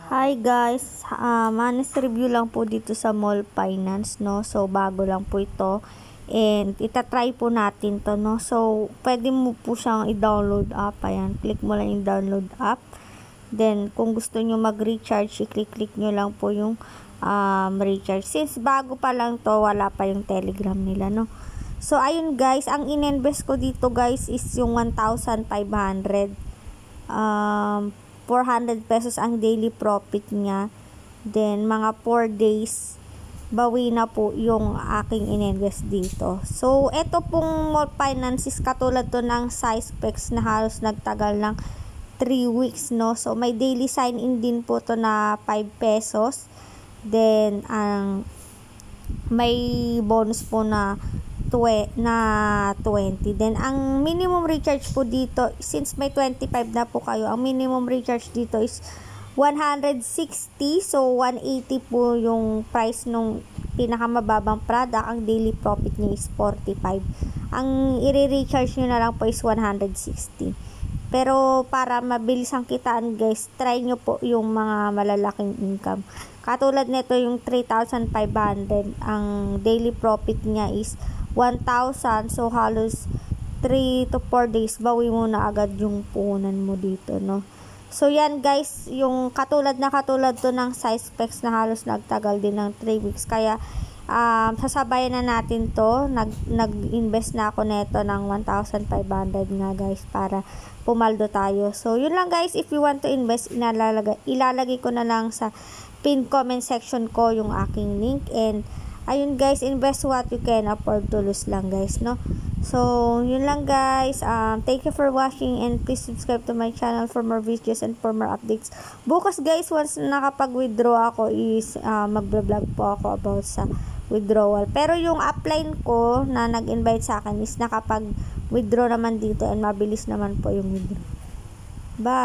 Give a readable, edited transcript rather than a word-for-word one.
Hi guys, honest review lang po dito sa Mall Finance, no? So, bago lang po ito. And, itatry po natin to, no? So, pwede mo po siyang i-download app. Ayan, click mo lang yung download app. Then, kung gusto nyo mag-recharge, i-click nyo lang po yung recharge. Since bago pa lang to, wala pa yung Telegram nila, no? So, ayun guys, ang in-invest ko dito guys is yung 1,500. 400 pesos ang daily profit niya. Then, mga 4 days, bawi na po yung aking ininvest dito. So, ito pong Mall Finances, katulad to ng Syspex na halos nagtagal ng 3 weeks, no? So, may daily sign-in din po to na 5 pesos. Then, may bonus po na 20. Then, ang minimum recharge po dito, since may 25 na po kayo, ang minimum recharge dito is 160. So, 180 po yung price nung pinakamababang product. Ang daily profit niya is 45. Ang i-recharge nyo na lang po is 160. Pero, para mabilis ang kitaan guys, try nyo po yung mga malalaking income. Katulad nito yung 3,500. Ang daily profit niya is 1,000. So, halos 3 to 4 days, bawi mo na agad yung puhunan mo dito, no? So, yan guys, yung katulad to ng Syspex na halos nagtagal din ng 3 weeks. Kaya, sasabayan na natin to. Nag-invest na ako neto ng 1,500 nga guys, para pumaldo tayo. So, yun lang guys. If you want to invest, ilalagay ko na lang sa pin comment section ko yung aking link. And, ayun guys, invest what you can afford to lose lang guys, no? So, yun lang guys. Thank you for watching and please subscribe to my channel for more videos and for more updates. Bukas guys, once nakapag-withdraw ako is mag-vlog po ako about sa withdrawal. Pero yung upline ko na nag-invite sa akin is nakapag-withdraw naman dito and mabilis naman po yung withdraw. Bye!